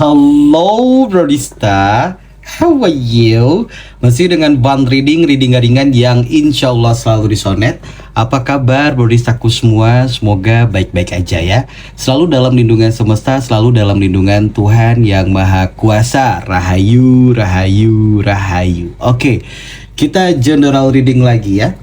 Halo Brodista, how are you? Masih dengan band reading ringan yang insya Allah selalu disonet. Apa kabar Brodistaku semua? Semoga baik-baik aja ya. Selalu dalam lindungan semesta, selalu dalam lindungan Tuhan yang Maha Kuasa. Rahayu, rahayu, rahayu. Oke, kita general reading lagi ya.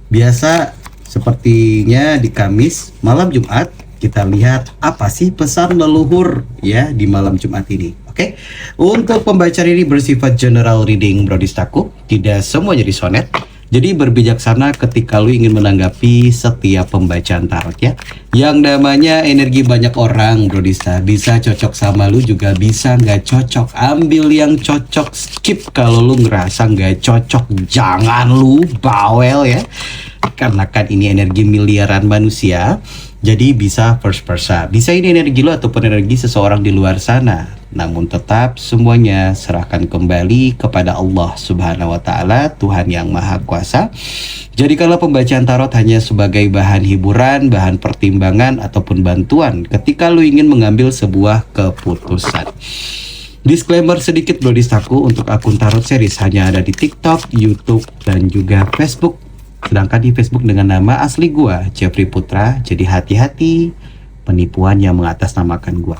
Biasa sepertinya di Kamis, malam Jumat, kita lihat apa sih pesan leluhur ya di malam Jumat ini. Oke, untuk pembacaan ini bersifat general reading Brodistaku, tidak semuanya disonet. Jadi berbijaksana ketika lu ingin menanggapi setiap pembacaan tarot ya. Yang namanya energi banyak orang Brodista, bisa cocok sama lu juga bisa nggak cocok. Ambil yang cocok, skip kalau lu ngerasa nggak cocok. Jangan lu bawel ya. Karena kan ini energi miliaran manusia, jadi bisa first person. Bisa ini energi lo ataupun energi seseorang di luar sana. Namun tetap semuanya serahkan kembali kepada Allah Subhanahu wa Ta'ala, Tuhan yang Maha Kuasa. Jadikanlah pembacaan tarot hanya sebagai bahan hiburan, bahan pertimbangan ataupun bantuan ketika lo ingin mengambil sebuah keputusan. Disclaimer sedikit Brodistaku, untuk akun tarot series hanya ada di TikTok, YouTube, dan juga Facebook. Sedangkan di Facebook dengan nama asli gua, Jeffrey Putra. Jadi hati-hati penipuan yang mengatasnamakan gua.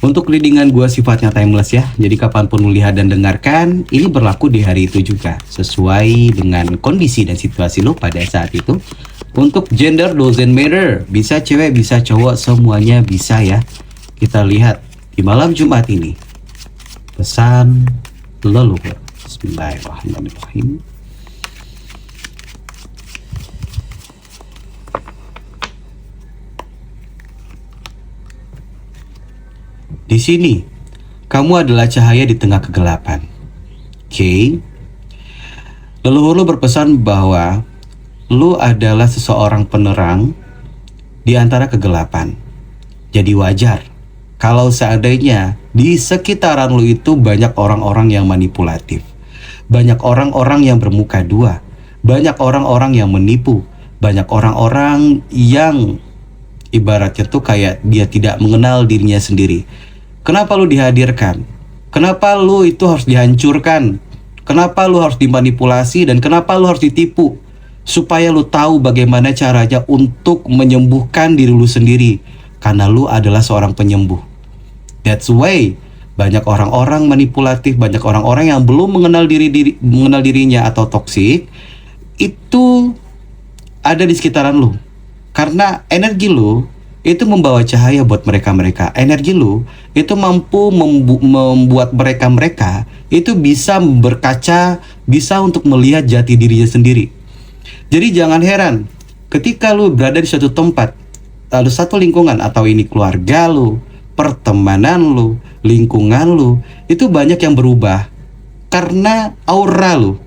Untuk readingan gua sifatnya timeless ya. Jadi kapanpun lu lihat dan dengarkan, ini berlaku di hari itu juga, sesuai dengan kondisi dan situasi lu pada saat itu. Untuk gender doesn't matter, bisa cewek bisa cowok semuanya bisa ya. Kita lihat di malam Jumat ini pesan leluhur. Bismillahirrahmanirrahim. Di sini, kamu adalah cahaya di tengah kegelapan. Oke. Leluhur lu berpesan bahwa lu adalah seseorang penerang di antara kegelapan. Jadi wajar kalau seandainya di sekitaran lu itu banyak orang-orang yang manipulatif. Banyak orang-orang yang bermuka dua. Banyak orang-orang yang menipu. Banyak orang-orang yang ibaratnya tuh kayak dia tidak mengenal dirinya sendiri. Kenapa lu dihadirkan? Kenapa lu itu harus dihancurkan? Kenapa lu harus dimanipulasi dan kenapa lu harus ditipu? Supaya lu tahu bagaimana caranya untuk menyembuhkan diri lu sendiri. Karena lu adalah seorang penyembuh. That's why banyak orang-orang manipulatif, banyak orang-orang yang belum mengenal dirinya atau toksik, itu ada di sekitaran lu. Karena energi lu itu membawa cahaya buat mereka-mereka. Energi lu itu mampu membuat mereka-mereka itu bisa berkaca, bisa untuk melihat jati dirinya sendiri. Jadi jangan heran ketika lu berada di suatu tempat, lalu satu lingkungan, atau ini keluarga lu, pertemanan lu, lingkungan lu, itu banyak yang berubah karena aura lu.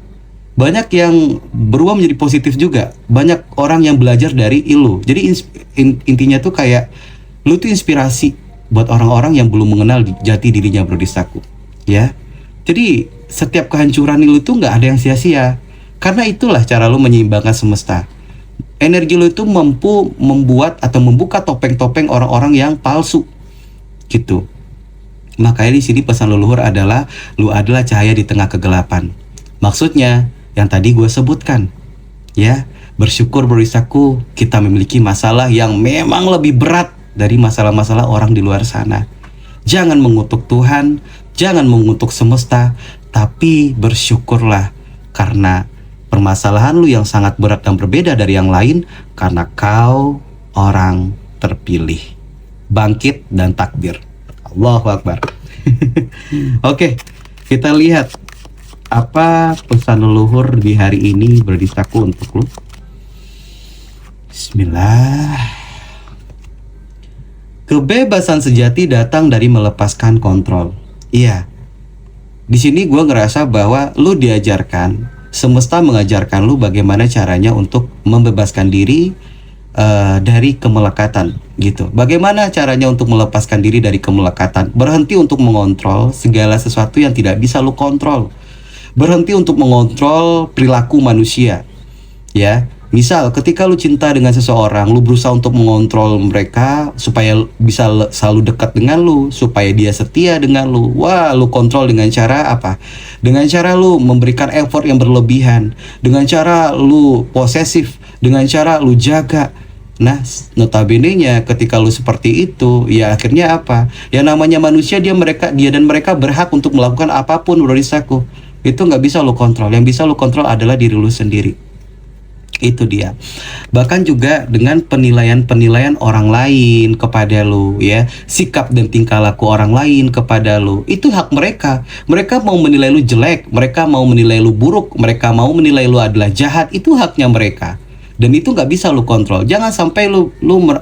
Banyak yang berubah menjadi positif juga. Banyak orang yang belajar dari lu. Jadi intinya tuh kayak lu tuh inspirasi buat orang-orang yang belum mengenal jati dirinya Brodistaku. Ya. Jadi setiap kehancuran lu tuh nggak ada yang sia-sia. Karena itulah cara lu menyeimbangkan semesta. Energi lu itu mampu membuat atau membuka topeng-topeng orang-orang yang palsu. Gitu. Makanya di sini pesan leluhur adalah lu adalah cahaya di tengah kegelapan. Maksudnya yang tadi gue sebutkan ya, bersyukur Brodistaku, kita memiliki masalah yang memang lebih berat dari masalah-masalah orang di luar sana. Jangan mengutuk Tuhan, jangan mengutuk semesta, tapi bersyukurlah karena permasalahan lu yang sangat berat dan berbeda dari yang lain, karena kau orang terpilih. Bangkit dan takbir. Allahu Akbar. Oke, kita lihat apa pesan leluhur di hari ini Brodistaku untuk lu. Bismillah. Kebebasan sejati datang dari melepaskan kontrol. Iya. Di sini gue ngerasa bahwa lu diajarkan, semesta mengajarkan lu bagaimana caranya untuk membebaskan diri dari kemelekatan gitu. Bagaimana caranya untuk melepaskan diri dari kemelekatan? Berhenti untuk mengontrol segala sesuatu yang tidak bisa lu kontrol. Berhenti untuk mengontrol perilaku manusia. Ya, Misal ketika lu cinta dengan seseorang, lu berusaha untuk mengontrol mereka supaya bisa selalu dekat dengan lu, supaya dia setia dengan lu. Wah, lu kontrol dengan cara apa? Dengan cara lu memberikan effort yang berlebihan, dengan cara lu posesif, dengan cara lu jaga. Nah, notabene-nya ketika lu seperti itu, ya akhirnya apa? Ya namanya manusia, dia dan mereka berhak untuk melakukan apapun, bro Risaku. Itu nggak bisa lu kontrol. Yang bisa lu kontrol adalah diri lu sendiri. Itu dia. Bahkan juga dengan penilaian-penilaian orang lain kepada lu, ya, sikap dan tingkah laku orang lain kepada lu, itu hak mereka. Mereka mau menilai lu jelek, mereka mau menilai lu buruk, mereka mau menilai lu adalah jahat, itu haknya mereka. Dan itu nggak bisa lu kontrol. Jangan sampai lu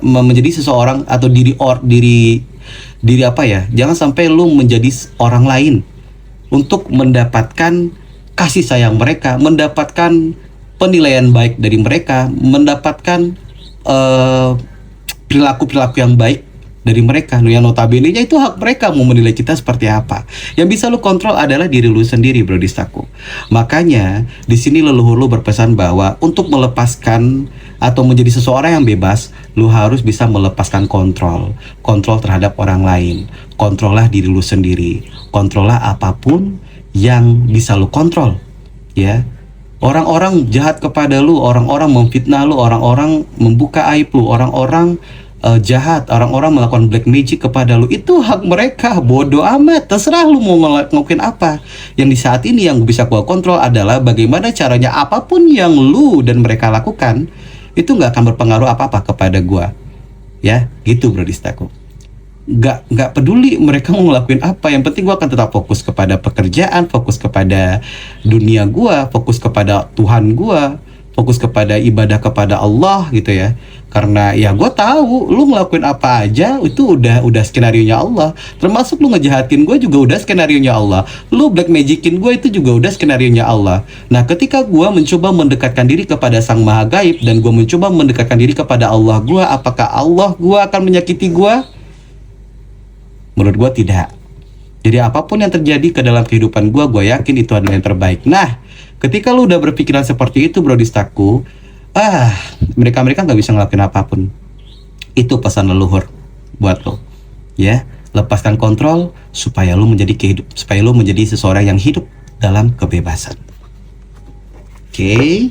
menjadi seseorang atau diri apa ya? Jangan sampai lu menjadi orang lain untuk mendapatkan kasih sayang mereka, mendapatkan penilaian baik dari mereka, mendapatkan perilaku-perilaku yang baik dari mereka. Yang notabene-nya itu hak mereka mau menilai kita seperti apa. Yang bisa lu kontrol adalah diri lu sendiri, bro Distaku. Makanya di sini leluhur lu berpesan bahwa untuk melepaskan atau menjadi seseorang yang bebas, lu harus bisa melepaskan kontrol terhadap orang lain. Kontrollah diri lu sendiri. Kontrollah apapun yang bisa lu kontrol, ya. Orang-orang jahat kepada lu, orang-orang memfitnah lu, orang-orang membuka aib lu, orang-orang jahat, orang-orang melakukan black magic kepada lu, itu hak mereka. Bodoh amat, terserah lu mau ngelakuin apa. Yang di saat ini yang bisa gua kontrol adalah bagaimana caranya apapun yang lu dan mereka lakukan itu nggak akan berpengaruh apa-apa kepada gua. Ya, gitu bro Distaku. Nggak peduli mereka mau ngelakuin apa, yang penting gue akan tetap fokus kepada pekerjaan, fokus kepada dunia gue, fokus kepada Tuhan gue, fokus kepada ibadah kepada Allah gitu ya. Karena ya gue tahu lu ngelakuin apa aja itu udah skenarionya Allah, termasuk lu ngejahatin gue juga udah skenarionya Allah, lu black magicin gue itu juga udah skenarionya Allah. Nah ketika gue mencoba mendekatkan diri kepada Sang Maha Gaib dan gue mencoba mendekatkan diri kepada Allah gue, apakah Allah gue akan menyakiti gue? Menurut gue tidak. Jadi apapun yang terjadi ke dalam kehidupan gue yakin itu adalah yang terbaik. Nah, ketika lu udah berpikiran seperti itu, bro Distaku, mereka nggak bisa ngelakuin apapun. Itu pesan leluhur buat lo, ya. Lepaskan kontrol supaya lu menjadi seseorang yang hidup dalam kebebasan. Oke.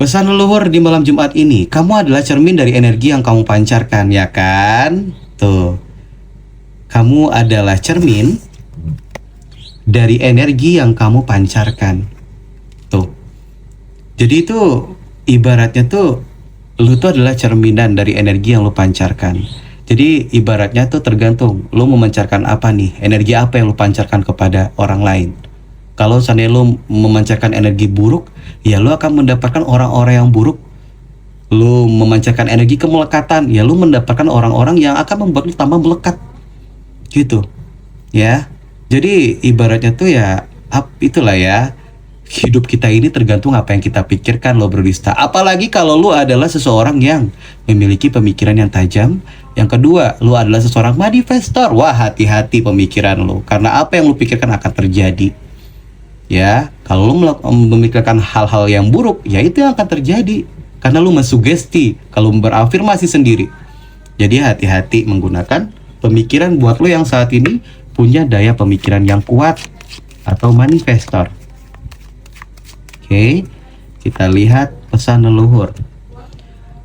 Pesan leluhur di malam Jumat ini, kamu adalah cermin dari energi yang kamu pancarkan, ya kan? Tuh, kamu adalah cermin dari energi yang kamu pancarkan. Tuh, jadi itu ibaratnya tuh, lu tuh adalah cerminan dari energi yang lu pancarkan. Jadi ibaratnya tuh tergantung lu memancarkan apa nih, energi apa yang lu pancarkan kepada orang lain. Kalau seandainya lu memancarkan energi buruk, ya lu akan mendapatkan orang-orang yang buruk. Lu memancarkan energi kemelekatan, ya lu mendapatkan orang-orang yang akan membuat lu tambah melekat gitu, ya. Jadi ibaratnya tuh ya itulah ya, hidup kita ini tergantung apa yang kita pikirkan loh bro Dista. Apalagi kalau lu adalah seseorang yang memiliki pemikiran yang tajam. Yang kedua, lu adalah seseorang manifestor. Wah, hati-hati pemikiran lu, karena apa yang lu pikirkan akan terjadi, ya. Kalau lu memikirkan hal-hal yang buruk, ya itu yang akan terjadi. Karena lu mensugesti, kalau berafirmasi sendiri. Jadi hati-hati menggunakan pemikiran buat lu yang saat ini punya daya pemikiran yang kuat atau manifestor. Oke, kita lihat pesan leluhur.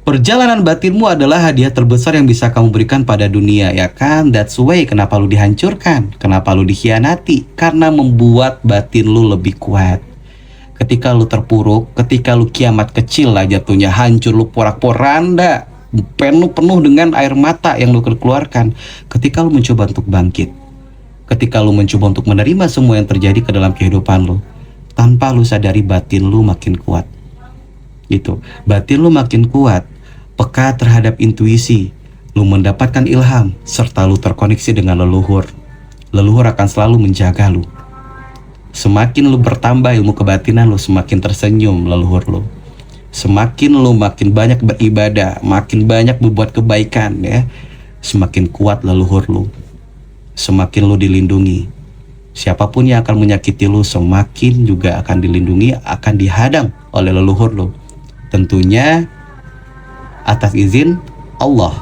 Perjalanan batinmu adalah hadiah terbesar yang bisa kamu berikan pada dunia, ya kan? That's why kenapa lu dihancurkan, kenapa lu dikhianati, karena membuat batin lu lebih kuat. Ketika lu terpuruk, ketika lu kiamat kecil lah jatuhnya, hancur, lu porak-poranda, penuh dengan air mata yang lu keluarkan. Ketika lu mencoba untuk bangkit, ketika lu mencoba untuk menerima semua yang terjadi ke dalam kehidupan lu, tanpa lu sadari batin lu makin kuat. Gitu, batin lu makin kuat, peka terhadap intuisi, lu mendapatkan ilham, serta lu terkoneksi dengan leluhur. Leluhur akan selalu menjaga lu. Semakin lu bertambah ilmu kebatinan lu, semakin tersenyum leluhur lu. Semakin lu makin banyak beribadah, makin banyak berbuat kebaikan, ya, semakin kuat leluhur lu. Semakin lu dilindungi, Siapapun yang akan menyakiti lu semakin juga akan dilindungi, akan dihadang oleh leluhur lu. Tentunya atas izin Allah.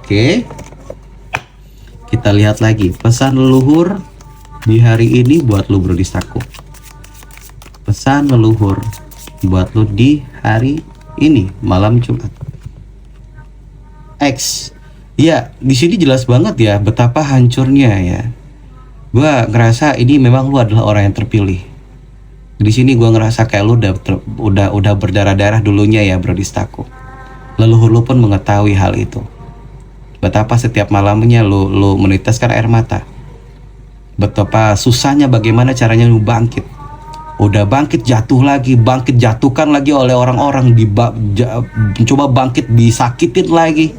Oke. Kita lihat lagi pesan leluhur di hari ini buat lu bro Distaku. Pesan leluhur buat lu di hari ini malam Jumat. X. Ya, di sini jelas banget ya betapa hancurnya ya. Gua ngerasa ini memang lu adalah orang yang terpilih. Di sini gua ngerasa kayak lu udah berdarah-darah dulunya ya bro Distaku. Leluhur lu pun mengetahui hal itu. Betapa setiap malamnya lu meneteskan air mata. Betapa susahnya bagaimana caranya lu bangkit. Udah bangkit jatuh lagi, bangkit jatuhkan lagi oleh orang-orang, coba bangkit disakitin lagi.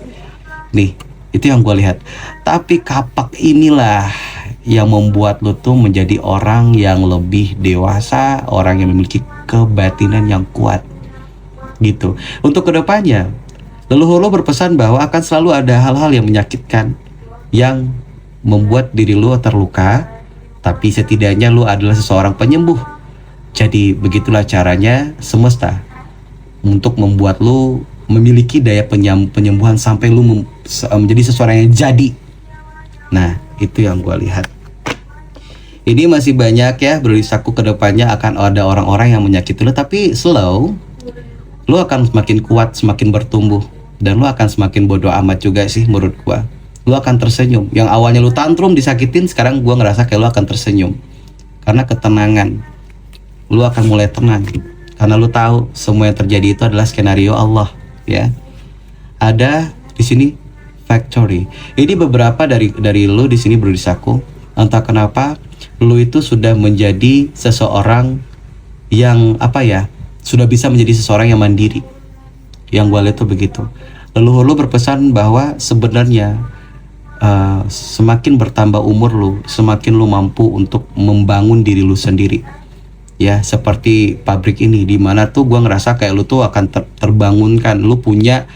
Nih, itu yang gue lihat. Tapi kapak inilah yang membuat lu tuh menjadi orang yang lebih dewasa, orang yang memiliki kebatinan yang kuat. Gitu. Untuk kedepannya, leluhur lo berpesan bahwa akan selalu ada hal-hal yang menyakitkan yang membuat diri lo terluka, tapi setidaknya lo adalah seseorang penyembuh. Jadi begitulah caranya semesta untuk membuat lo memiliki daya penyembuhan sampai lo menjadi seseorang yang jadi. Nah, itu yang gue lihat. Ini masih banyak ya, Distaku, kedepannya akan ada orang-orang yang menyakiti lo, tapi slow. Lo akan semakin kuat, semakin bertumbuh. Dan lu akan semakin bodoh amat juga sih menurut gua. Lu akan tersenyum. Yang awalnya lu tantrum disakitin, sekarang gua ngerasa kayak lu akan tersenyum. Karena ketenangan. Lu akan mulai tenang. Karena lu tahu semua yang terjadi itu adalah skenario Allah, ya. Ada di sini factory. Ini beberapa dari lu di sini Distaku. Entah kenapa lu itu sudah menjadi seseorang yang sudah bisa menjadi seseorang yang mandiri. Yang gue lihat tuh begitu. Leluhur lu berpesan bahwa sebenarnya semakin bertambah umur lu, semakin lu mampu untuk membangun diri lu sendiri. Ya, seperti pabrik ini, dimana tuh gue ngerasa kayak lu tuh akan terbangunkan. Lu punya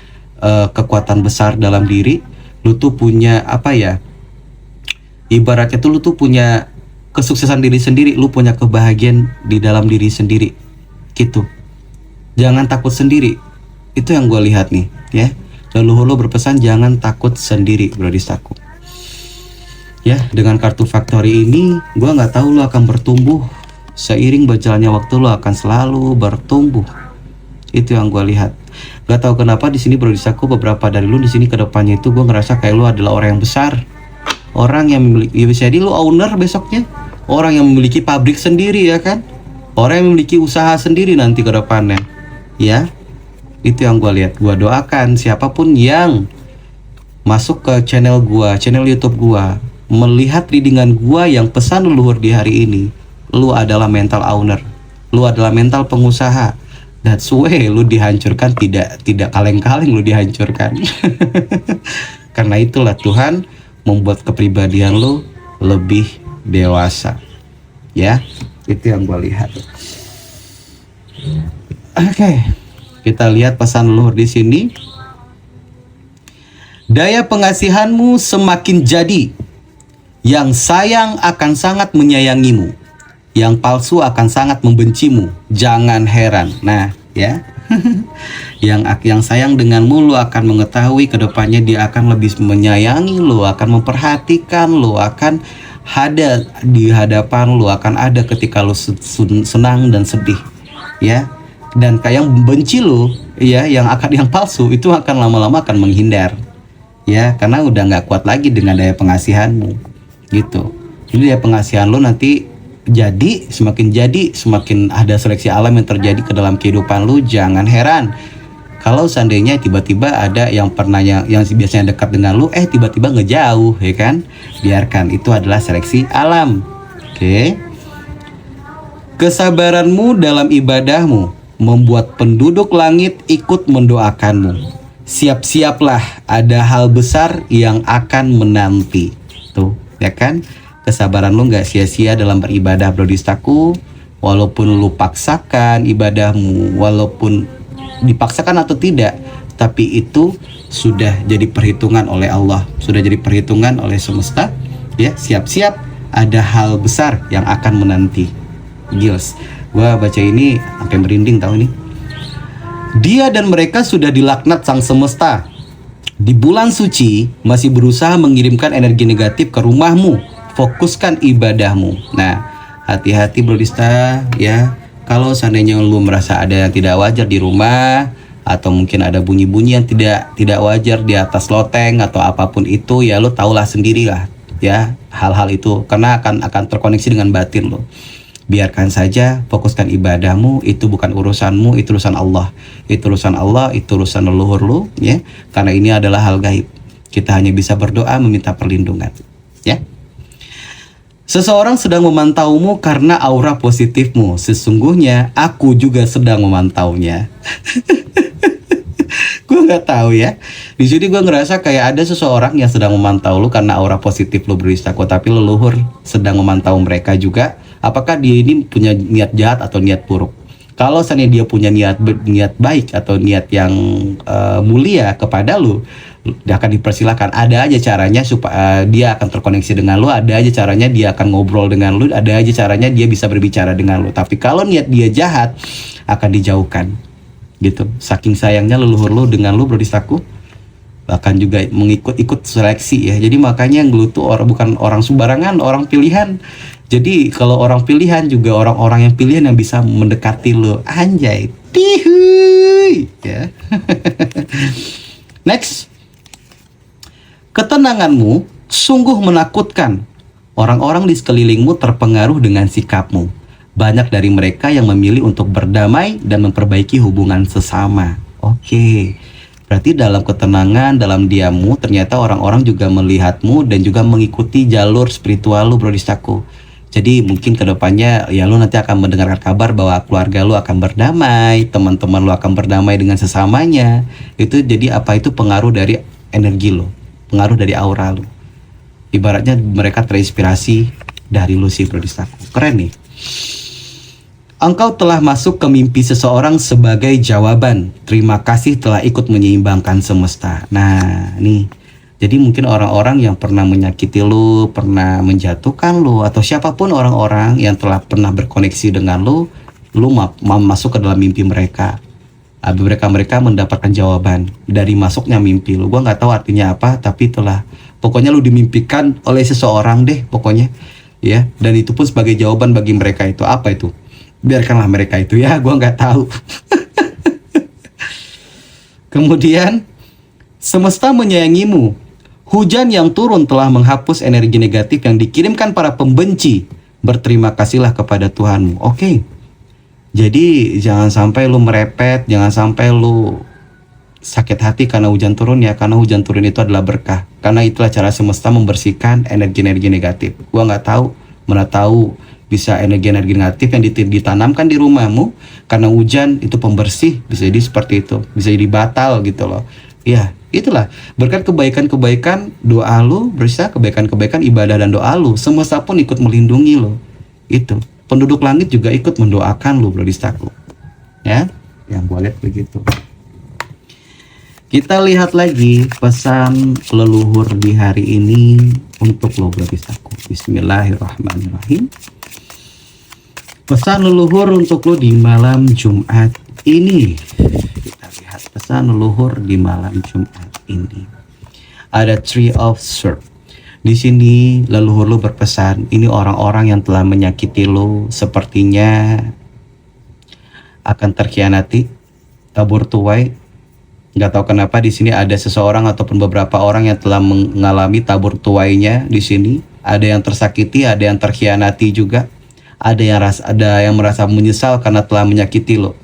kekuatan besar dalam diri. Lu tuh punya ibaratnya tuh lu tuh punya kesuksesan diri sendiri. Lu punya kebahagiaan di dalam diri sendiri. Gitu. Jangan takut sendiri. Itu yang gue lihat nih, ya. Leluhur lo berpesan jangan takut sendiri, Distaku. Ya, dengan kartu factory ini, gue nggak tahu lo akan bertumbuh. Seiring berjalannya waktu lo akan selalu bertumbuh. Itu yang gue lihat. Gak tahu kenapa di sini Distaku, beberapa dari lo di sini kedepannya itu gue ngerasa kayak lo adalah orang yang besar, orang yang memiliki, ya bisa jadi lo owner besoknya, orang yang memiliki pabrik sendiri ya kan, orang yang memiliki usaha sendiri nanti kedepannya, ya. Itu yang gue lihat. Gue doakan siapapun yang masuk ke channel YouTube gue, melihat readingan gue yang pesan leluhur di hari ini, lu adalah mental owner, lu adalah mental pengusaha. That's why lu dihancurkan, tidak kaleng-kaleng lu dihancurkan. Karena itulah Tuhan membuat kepribadian lu lebih dewasa. Ya, itu yang gue lihat. Oke. Kita lihat pesan leluhur di sini. Daya pengasihanmu semakin jadi. Yang sayang akan sangat menyayangimu. Yang palsu akan sangat membencimu. Jangan heran. Nah, ya. yang sayang denganmu, lu akan mengetahui kedepannya dia akan lebih menyayangi lu, akan memperhatikan lu, akan ada di hadapan lu, akan ada ketika lu senang dan sedih. Ya. Dan kayak yang membenci lu, ya, yang palsu itu akan lama-lama akan menghindar, ya, karena udah nggak kuat lagi dengan daya pengasihanmu, gitu. Jadi daya pengasihan lu nanti semakin ada seleksi alam yang terjadi ke dalam kehidupan lu. Jangan heran kalau seandainya tiba-tiba ada yang biasanya dekat dengan lu, tiba-tiba ngejauh, ya kan? Biarkan, itu adalah seleksi alam. Oke. Kesabaranmu dalam ibadahmu membuat penduduk langit ikut mendoakanmu. Siap-siaplah, ada hal besar yang akan menanti. Tuh, ya kan? Kesabaran lu gak sia-sia dalam beribadah, Distaku. Walaupun lu paksakan ibadahmu, walaupun dipaksakan atau tidak, tapi itu sudah jadi perhitungan oleh Allah, sudah jadi perhitungan oleh semesta. Ya, siap-siap, ada hal besar yang akan menanti. Gils, gua baca ini sampai merinding tahu nih. Dia dan mereka sudah dilaknat sang semesta. Di bulan suci masih berusaha mengirimkan energi negatif ke rumahmu. Fokuskan ibadahmu. Nah, hati-hati Brodista ya. Kalau seandainya lu merasa ada yang tidak wajar di rumah, atau mungkin ada bunyi-bunyi yang tidak wajar di atas loteng atau apapun itu, ya lu tahulah sendirilah ya hal-hal itu, karena akan terkoneksi dengan batin lo. Biarkan saja, fokuskan ibadahmu, itu bukan urusanmu, itu urusan Allah. Itu urusan Allah, itu urusan leluhur lu ya. Karena ini adalah hal gaib. Kita hanya bisa berdoa meminta perlindungan ya. Seseorang sedang memantaumu karena aura positifmu. Sesungguhnya aku juga sedang memantaunya. Gue nggak tahu ya. Di sini gue ngerasa kayak ada seseorang yang sedang memantau lu karena aura positif lu Brodistako, tapi leluhur sedang memantau mereka juga. Apakah dia ini punya niat jahat atau niat buruk? Kalau seandainya dia punya niat baik atau niat yang mulia kepada lu, dia akan dipersilakan. Ada aja caranya supaya dia akan terkoneksi dengan lu, ada aja caranya dia akan ngobrol dengan lu, ada aja caranya dia bisa berbicara dengan lu. Tapi kalau niat dia jahat, akan dijauhkan gitu. Saking sayangnya leluhur lu dengan lu Brodistaku, bahkan juga ikut seleksi ya. Jadi makanya yang lu tuh bukan orang sembarangan, orang pilihan. Jadi kalau orang pilihan juga orang-orang yang pilihan yang bisa mendekati lu. Anjay, tihuy ya. Next. Ketenanganmu sungguh menakutkan. Orang-orang di sekelilingmu terpengaruh dengan sikapmu. Banyak dari mereka yang memilih untuk berdamai dan memperbaiki hubungan sesama. Oke. Berarti dalam ketenangan, dalam diammu, ternyata orang-orang juga melihatmu dan juga mengikuti jalur spiritual lu Brodistaku. Jadi mungkin kedepannya ya lu nanti akan mendengarkan kabar bahwa keluarga lu akan berdamai, teman-teman lu akan berdamai dengan sesamanya. Itu jadi apa, itu pengaruh dari energi lu, pengaruh dari aura lu. Ibaratnya mereka terinspirasi dari lu sih Brodistaku. Keren nih. Engkau telah masuk ke mimpi seseorang sebagai jawaban. Terima kasih telah ikut menyeimbangkan semesta. Nah, nih. Jadi mungkin orang-orang yang pernah menyakiti lu, pernah menjatuhkan lu, atau siapapun orang-orang yang telah pernah berkoneksi dengan lu masuk ke dalam mimpi mereka. Mereka mendapatkan jawaban dari masuknya mimpi lu. Gua nggak tahu artinya apa, tapi pokoknya lu dimimpikan oleh seseorang deh, pokoknya. Ya, dan itu pun sebagai jawaban bagi mereka itu. Apa itu? Biarkanlah mereka itu ya, gue nggak tahu. Kemudian, semesta menyayangimu. Hujan yang turun telah menghapus energi negatif yang dikirimkan para pembenci. Berterima kasihlah kepada Tuhanmu. Oke. Jadi jangan sampai lu merepet, jangan sampai lu sakit hati karena hujan turun ya. Karena hujan turun itu adalah berkah. Karena itulah cara semesta membersihkan energi-energi negatif. Gue nggak tahu, mana tahu bisa energi-energi negatif yang ditanamkan di rumahmu karena hujan itu pembersih, bisa jadi seperti itu, bisa jadi batal gitu loh ya. Itulah berkat kebaikan-kebaikan doa lu, bersih kebaikan-kebaikan ibadah dan doa lu, semesta pun ikut melindungi lo. Itu penduduk langit juga ikut mendoakan lu Brodistaku ya, yang gue lihat begitu. Kita lihat lagi pesan leluhur di hari ini untuk lo Brodistaku. Bismillahirrahmanirrahim. Pesan leluhur untuk lo di malam Jumat ini. Kita lihat pesan leluhur di malam Jumat ini. Ada Three of Swords. Di sini leluhur lo berpesan, ini orang-orang yang telah menyakiti lo sepertinya akan terkhianati, tabur tuai. Nggak tahu kenapa di sini ada seseorang ataupun beberapa orang yang telah mengalami tabur tuainya di sini. Ada yang tersakiti, ada yang terkhianati juga. Ada yang merasa menyesal karena telah menyakiti lo.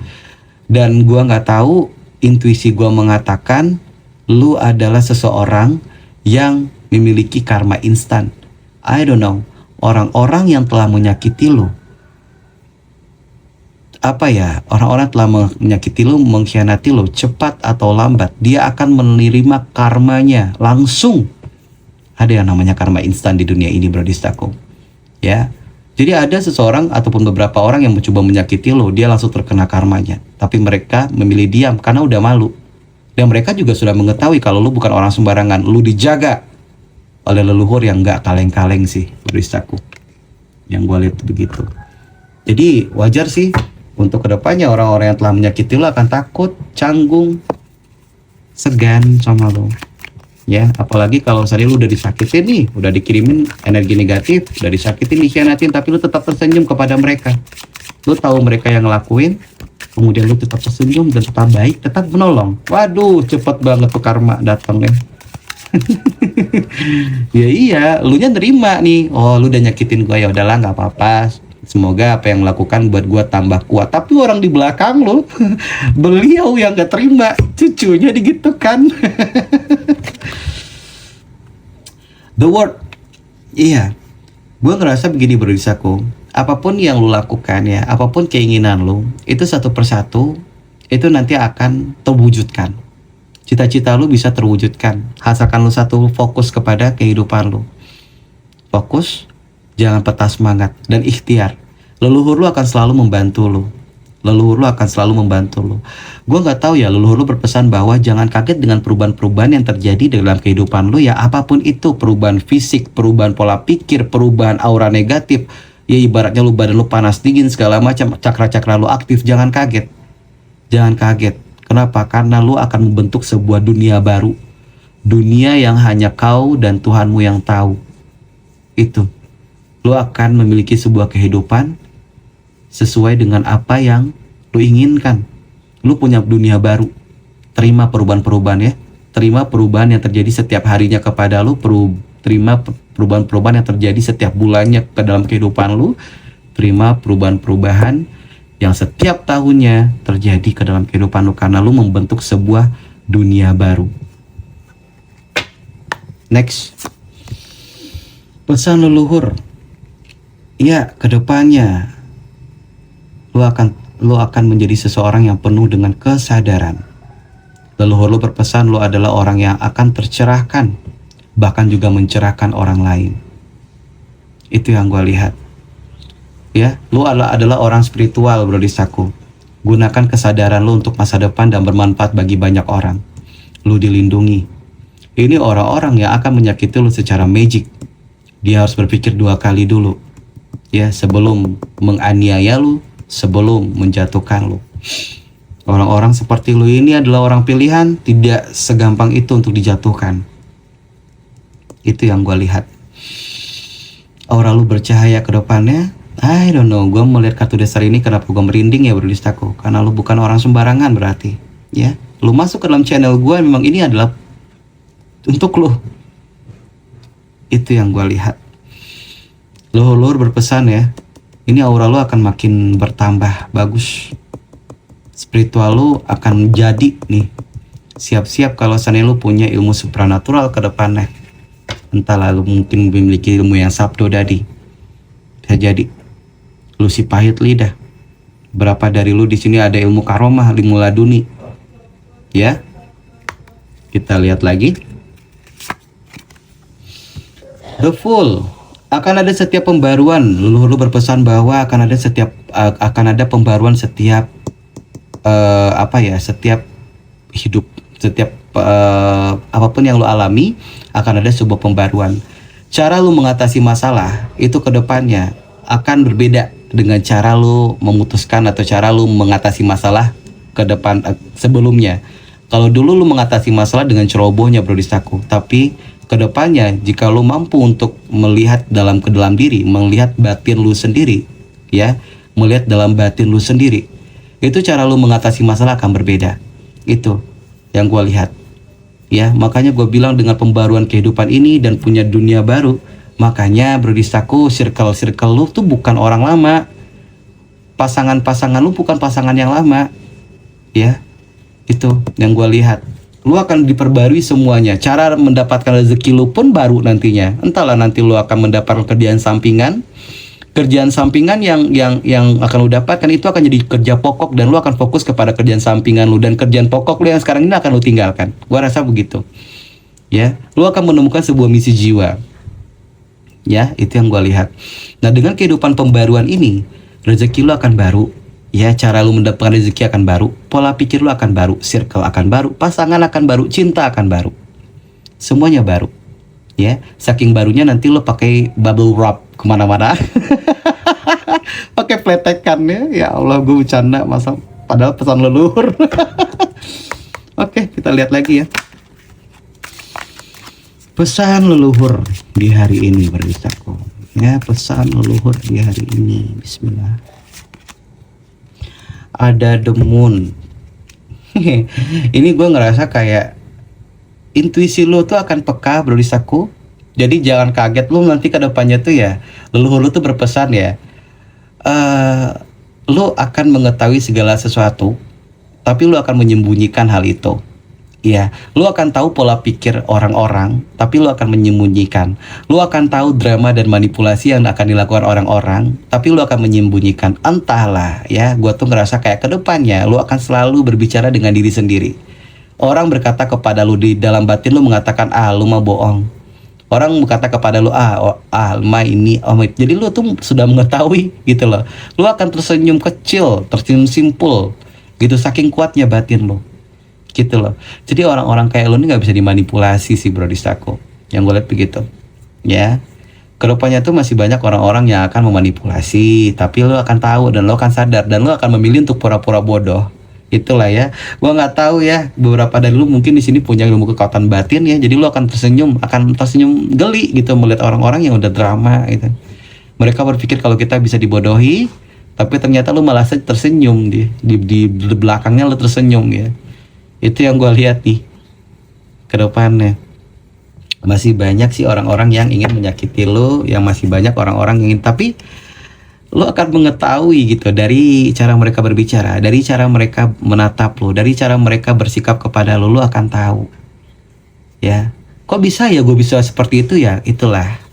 Dan gua nggak tahu, intuisi gua mengatakan lu adalah seseorang yang memiliki karma instan. I don't know, orang-orang yang telah menyakiti lo, orang-orang telah menyakiti lo, mengkhianati lo, cepat atau lambat dia akan menerima karmanya langsung. Ada yang namanya karma instan di dunia ini Brodistaku ya. Jadi ada seseorang ataupun beberapa orang yang mencoba menyakiti lo, dia langsung terkena karmanya. Tapi mereka memilih diam karena udah malu. Dan mereka juga sudah mengetahui kalau lo bukan orang sembarangan. Lo dijaga oleh leluhur yang gak kaleng-kaleng sih Brodistaku Yang gue lihat begitu. Jadi wajar sih untuk kedepannya orang-orang yang telah menyakiti lo akan takut, canggung, segan sama lo. Ya, apalagi kalau misalnya lu udah disakitin nih, udah dikirimin energi negatif, udah disakitin, dikhianatin, tapi lu tetap tersenyum kepada mereka. Lu tahu mereka yang ngelakuin, kemudian lu tetap tersenyum dan tetap baik, tetap menolong. Waduh, cepet banget tuh karma datang ya. Ya iya, lu nya nerima nih. Oh, lu udah nyakitin gua, ya udahlah, nggak apa-apa. Semoga apa yang lakukan buat gua tambah kuat. Tapi orang di belakang lu, beliau yang gak terima, cucunya digitukan. The word, iya, gue ngerasa begini bro Disaku. Apapun yang lu lakukan ya, apapun keinginan lu, itu satu persatu, itu nanti akan terwujudkan. Cita-cita lu bisa terwujudkan, asalkan lu satu fokus kepada kehidupan lu. Fokus, jangan patah semangat, dan ikhtiar. Leluhur lu akan selalu membantu lu. Leluhur lu akan selalu membantu lu. Gue nggak tahu ya, leluhur lu berpesan bahwa jangan kaget dengan perubahan-perubahan yang terjadi dalam kehidupan lu ya, apapun itu, perubahan fisik, perubahan pola pikir, perubahan aura negatif. Ya ibaratnya lu badan lu panas dingin segala macam, cakra-cakra lu aktif, jangan kaget. Jangan kaget. Kenapa? Karena lu akan membentuk sebuah dunia baru. Dunia yang hanya kau dan Tuhanmu yang tahu. Itu. Lu akan memiliki sebuah kehidupan sesuai dengan apa yang lu inginkan. Lu punya dunia baru. Terima perubahan-perubahan ya. Terima perubahan yang terjadi setiap harinya kepada lu. Terima perubahan-perubahan yang terjadi setiap bulannya ke dalam kehidupan lu. Terima perubahan-perubahan yang setiap tahunnya terjadi ke dalam kehidupan lu, karena lu membentuk sebuah dunia baru. Next. Pesan leluhur. Ya, kedepannya lu akan menjadi seseorang yang penuh dengan kesadaran. Leluhur lu berpesan lu adalah orang yang akan tercerahkan, bahkan juga mencerahkan orang lain. Itu yang gue lihat. Ya, lu adalah orang spiritual bro Disaku. Gunakan kesadaran lu untuk masa depan dan bermanfaat bagi banyak orang. Lu dilindungi. Ini orang-orang yang akan menyakiti lu secara magic. Dia harus berpikir 2 kali dulu. Ya, sebelum menganiaya lu, sebelum menjatuhkan lu. Orang-orang seperti lu ini adalah orang pilihan, tidak segampang itu untuk dijatuhkan. Itu yang gue lihat. Aura lu bercahaya ke depannya. I don't know, gue melihat kartu dasar ini kenapa gue merinding ya bro Disaku. Karena lu bukan orang sembarangan berarti. Ya, lu masuk ke dalam channel gue, memang ini adalah untuk lu. Itu yang gue lihat. Leluhur berpesan ya, ini aura lu akan makin bertambah bagus. Spiritual lu akan jadi nih. Siap-siap kalau sana lu punya ilmu supranatural ke depannya. Entah lalu mungkin memiliki ilmu yang sabdo tadi. Bisa jadi. Lu si pahit lidah. Berapa dari lu di sini ada ilmu karomah, ilmu laduni? Ya. Kita lihat lagi. The Fool. Akan ada setiap pembaruan. Leluhur lu berpesan bahwa akan ada pembaruan setiap setiap hidup, setiap apapun yang lu alami akan ada sebuah pembaruan. Cara lu mengatasi masalah itu kedepannya akan berbeda dengan cara lu memutuskan atau cara lu mengatasi masalah ke depan sebelumnya. Kalau dulu lu mengatasi masalah dengan cerobohnya bro Disaku, tapi kedepannya jika lu mampu untuk melihat ke dalam diri, melihat batin lu sendiri, ya, melihat dalam batin lu sendiri, itu cara lu mengatasi masalah akan berbeda. Itu yang gue lihat. Ya, makanya gue bilang dengan pembaruan kehidupan ini dan punya dunia baru, makanya bro Disaku, circle lu tuh bukan orang lama. Pasangan-pasangan lu bukan pasangan yang lama. Ya, itu yang gue lihat. Lu akan diperbarui semuanya. Cara mendapatkan rezeki lu pun baru nantinya. Entahlah nanti lu akan mendapatkan kerjaan sampingan. Kerjaan sampingan yang akan lu dapatkan itu akan jadi kerja pokok, dan lu akan fokus kepada kerjaan sampingan lu, dan kerjaan pokok lu yang sekarang ini akan lu tinggalkan. Gua rasa begitu. Ya, lu akan menemukan sebuah misi jiwa. Ya, itu yang gua lihat. Nah, dengan kehidupan pembaruan ini, rezeki lu akan baru. Ya, cara lu mendapatkan rezeki akan baru, pola pikir lu akan baru, circle akan baru, pasangan akan baru, cinta akan baru. Semuanya baru. Ya, saking barunya nanti lo pakai bubble wrap kemana-mana. Pakai pletekannya. Ya Allah, gue bercanda masa padahal pesan leluhur. Oke, kita lihat lagi ya. Pesan leluhur di hari ini berlistaku. Ya, pesan leluhur di hari ini. Bismillah. Ada the moon. Ini gue ngerasa kayak intuisi lo tuh akan peka berlistaku. Jadi jangan kaget lo nanti ke depannya tuh ya. Leluhur lo tuh berpesan ya. Lo akan mengetahui segala sesuatu, tapi lo akan menyembunyikan hal itu. Ya, lo akan tahu pola pikir orang-orang, tapi lo akan menyembunyikan. Lo akan tahu drama dan manipulasi yang akan dilakukan orang-orang, tapi lo akan menyembunyikan. Entahlah, ya, gue tuh ngerasa kayak kedepannya lo akan selalu berbicara dengan diri sendiri. Orang berkata kepada lo di dalam batin lo mengatakan, lo mah bohong. Orang berkata kepada lo, mah ini, jadi lo tuh sudah mengetahui gitu loh. Lo akan tersenyum kecil, tersenyum simpul, gitu saking kuatnya batin lo. Gitu loh. Jadi orang-orang kayak lo ini nggak bisa dimanipulasi sih bro Distaku. Yang gue lihat begitu. Ya. Kedepannya tuh masih banyak orang-orang yang akan memanipulasi, tapi lo akan tahu dan lo akan sadar dan lo akan memilih untuk pura-pura bodoh. Itulah ya. Gue nggak tahu ya. Beberapa dari lo mungkin di sini punya ilmu kekuatan batin ya. Jadi lo akan tersenyum geli gitu melihat orang-orang yang udah drama gitu. Mereka berpikir kalau kita bisa dibodohi, tapi ternyata lo malah tersenyum di belakangnya lo tersenyum ya. Itu yang gue lihat nih ke depannya. Masih banyak sih orang-orang yang ingin menyakiti lo, yang masih banyak orang-orang yang ingin, tapi lo akan mengetahui gitu dari cara mereka berbicara, dari cara mereka menatap lo, dari cara mereka bersikap kepada lo akan tahu. Ya, kok bisa ya gue bisa seperti itu ya? Itulah.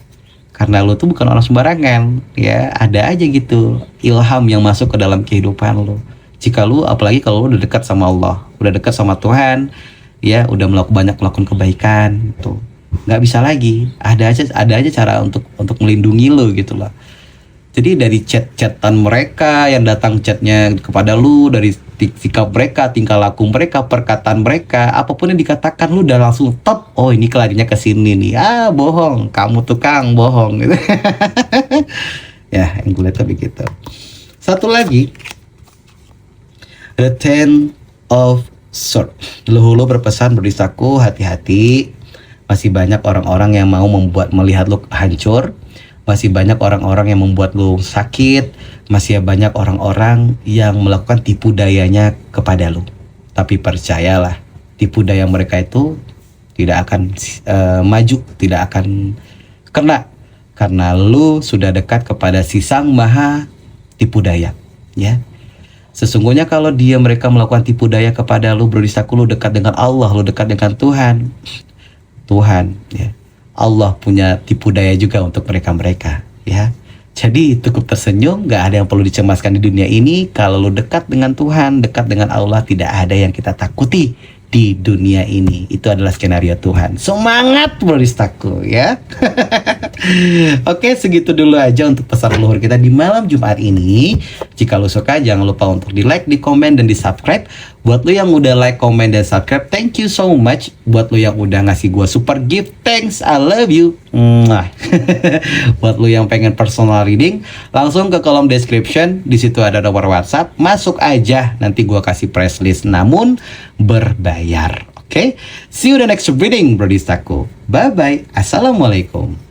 Karena lo tuh bukan orang sembarangan, ya, ada aja gitu ilham yang masuk ke dalam kehidupan lo. Jika lu, apalagi kalau lu udah dekat sama Allah, udah dekat sama Tuhan, ya udah melakukan kebaikan, tuh nggak bisa lagi. Ada aja cara untuk melindungi lu gitu loh. Jadi dari chat-chatan mereka yang datang chatnya kepada lu, dari sikap mereka, tingkah laku mereka, perkataan mereka, apapun yang dikatakan lu udah langsung top. Oh ini kelarinya ke sini nih. Bohong, kamu tukang bohong gitu. Ya, yang gue lihat begitu. Satu lagi. The Ten of Swords. Leluhur berpesan berdistaku, hati-hati. Masih banyak orang-orang yang mau melihat lu hancur. Masih banyak orang-orang yang membuat lu sakit. Masih banyak orang-orang yang melakukan tipu dayanya kepada lu. Tapi percayalah, tipu daya mereka itu tidak akan maju, tidak akan kena. Karena lu sudah dekat kepada si Sang Maha Tipu Daya, ya. Sesungguhnya kalau mereka melakukan tipu daya kepada lu berdistaku, lu dekat dengan Allah, lu dekat dengan Tuhan. Tuhan, ya. Allah punya tipu daya juga untuk mereka, ya. Jadi cukup tersenyum, gak ada yang perlu dicemaskan di dunia ini. Kalau lu dekat dengan Tuhan, dekat dengan Allah, tidak ada yang kita takuti di dunia ini. Itu adalah skenario Tuhan. Semangat berdistaku, ya. Oke, segitu dulu aja untuk pesan leluhur kita di malam Jumat ini. Jika lo suka, jangan lupa untuk di like, di komen, dan di subscribe. Buat lo yang udah like, komen, dan subscribe, thank you so much. Buat lo yang udah ngasih gue super gift, thanks, I love you. Buat lo yang pengen personal reading, langsung ke kolom description. Di situ ada nomor WhatsApp, masuk aja. Nanti gue kasih press list, namun berbayar. Oke, see you the next reading, berdistaku. Bye bye. Assalamualaikum.